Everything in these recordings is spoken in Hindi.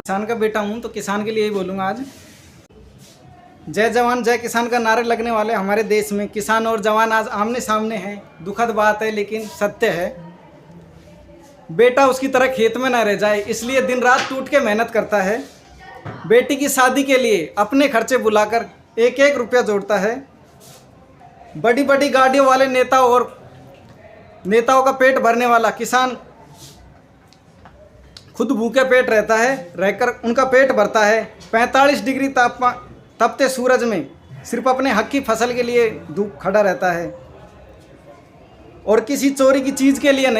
किसान का बेटा हूँ तो किसान के लिए ही बोलूँगा आज। जय जवान जय किसान का नारे लगने वाले हमारे देश में किसान और जवान आज आमने सामने हैं। दुखद बात है लेकिन सत्य है। बेटा उसकी तरह खेत में ना रह जाए इसलिए दिन रात टूट के मेहनत करता है। बेटी की शादी के लिए अपने खर्चे बुलाकर एक एक रुपया जोड़ता है। बड़ी बड़ी गाड़ियों वाले नेताओं का पेट भरने वाला किसान खुद भूखे पेट रहता है, रहकर उनका पेट भरता है। 45 डिग्री तपते सूरज में सिर्फ अपने हक की फसल के लिए धूप खड़ा रहता है और किसी चोरी की चीज़ के लिए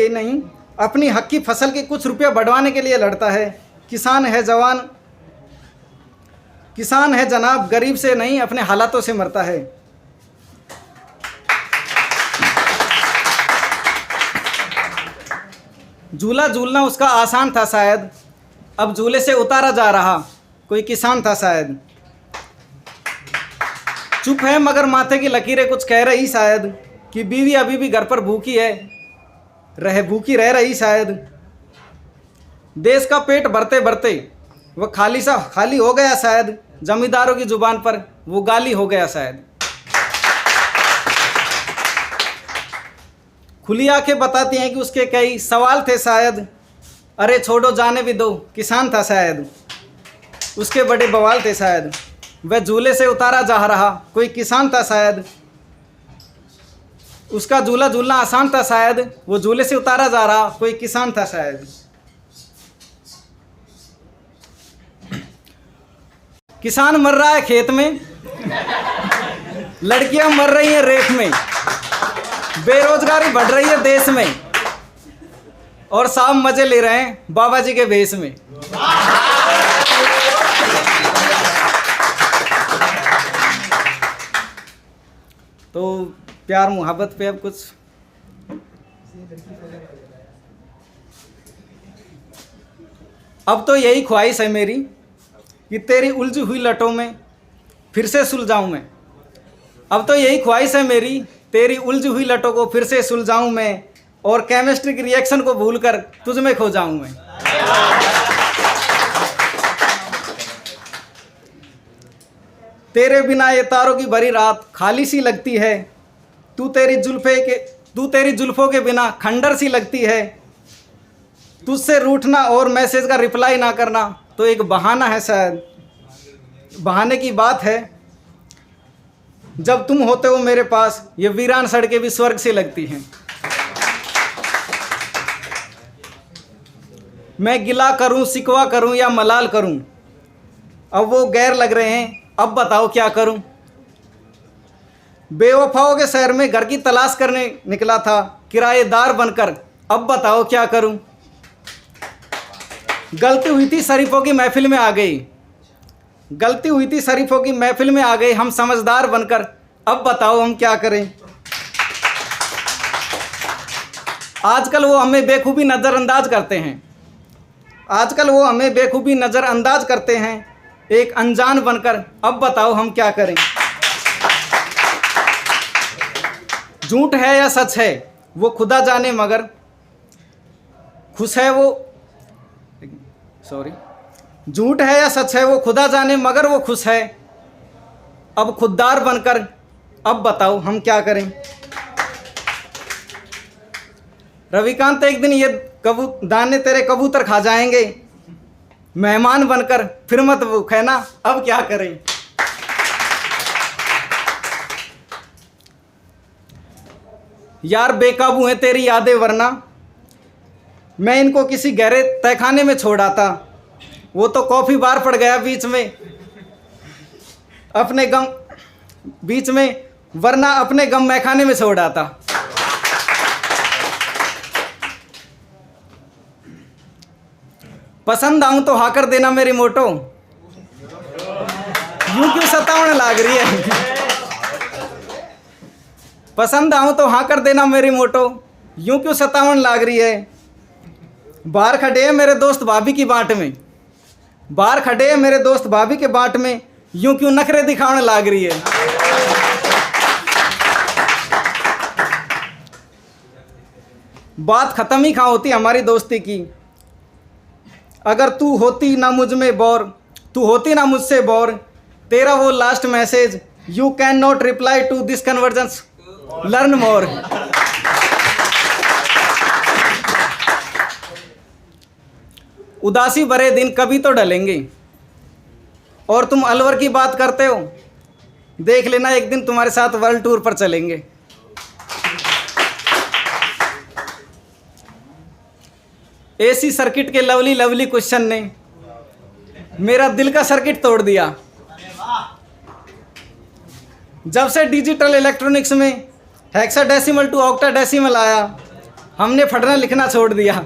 नहीं, अपनी हक की फसल के कुछ रुपया बढ़वाने के लिए लड़ता है। किसान है जवान, किसान है जनाब, गरीब से नहीं अपने हालातों से मरता है। झूला झूलना उसका आसान था शायद, अब झूले से उतारा जा रहा कोई किसान था शायद। चुप है मगर माथे की लकीरें कुछ कह रही शायद, कि बीवी अभी भी घर पर भूखी रह रही शायद। देश का पेट भरते भरते वह खाली हो गया शायद, जमींदारों की जुबान पर वो गाली हो गया शायद। खुली आंखें बताती हैं कि उसके कई सवाल थे शायद, अरे छोड़ो जाने भी दो किसान था शायद। उसके बड़े बवाल थे शायद, वह झूले से उतारा जा रहा कोई किसान था शायद। उसका झूला झूलना आसान था शायद, वो झूले से उतारा जा रहा कोई किसान था शायद। किसान मर रहा है खेत में, लड़कियां मर रही हैं रेत में, बेरोजगारी बढ़ रही है देश में और साहब मजे ले रहे हैं बाबा जी के भेष में। तो प्यार मोहब्बत पे अब कुछ अब तो यही ख्वाहिश है मेरी कि तेरी उलझी हुई लटों में फिर से सुलझाऊं मैं। अब तो यही ख्वाहिश है मेरी, तेरी उलझी हुई लटों को फिर से सुलझाऊं मैं और केमिस्ट्री की रिएक्शन को भूलकर तुझ में खो जाऊं मैं। तेरे बिना ये तारों की भरी रात खाली सी लगती है, तू तेरी जुल्फों के बिना खंडर सी लगती है। तुझसे रूठना और मैसेज का रिप्लाई ना करना तो एक बहाना है शायद, बहाने की बात है। जब तुम होते हो मेरे पास ये वीरान सड़कें भी स्वर्ग से लगती हैं। मैं गिला करूं, शिकवा करूं या मलाल करूं, अब वो गैर लग रहे हैं, अब बताओ क्या करूं। बेवफाओं के शहर में घर की तलाश करने निकला था किराएदार बनकर, अब बताओ क्या करूं। गलती हुई थी शरीफों की महफिल में आ गई, हम समझदार बनकर, अब बताओ हम क्या करें। आजकल वो हमें बेखूबी नज़रअंदाज करते हैं एक अनजान बनकर, अब बताओ हम क्या करें। झूठ है या सच है वो खुदा जाने मगर झूठ है या सच है वो खुदा जाने मगर वो खुश है, अब खुददार बनकर, अब बताओ हम क्या करें। रविकांत एक दिन ये दाने तेरे कबूतर खा जाएंगे, मेहमान बनकर फिर मत भूख है ना, अब क्या करें। यार बेकाबू है तेरी यादें वरना मैं इनको किसी गहरे तहखाने में छोड़ आता, वो तो कॉफी बार पड़ गया बीच में अपने गम वरना अपने गम मैखाने में छोड़ आता। पसंद आऊं तो हाकर देना मेरी मोटो, यूं क्यों सतावने लाग रही है। पसंद आऊं तो हाँ कर देना मेरी मोटो, यूं क्यों सतावन लाग रही है। बाहर खड़े हैं मेरे दोस्त भाभी की बाट में, यूं क्यों नखरे दिखाने लाग रही है। बात खत्म ही कहाँ होती हमारी दोस्ती की, अगर तू होती ना मुझ में बोर, तू होती ना मुझसे बोर, तेरा वो last message, you can not reply to this convergence, learn more. उदासी भरे दिन कभी तो ढलेंगे, और तुम अलवर की बात करते हो, देख लेना एक दिन तुम्हारे साथ वर्ल्ड टूर पर चलेंगे। एसी सर्किट के लवली लवली क्वेश्चन ने मेरा दिल का सर्किट तोड़ दिया। जब से डिजिटल इलेक्ट्रॉनिक्स में हेक्साडेसिमल टू ऑक्टाडेसिमल आया, हमने पढ़ना लिखना छोड़ दिया।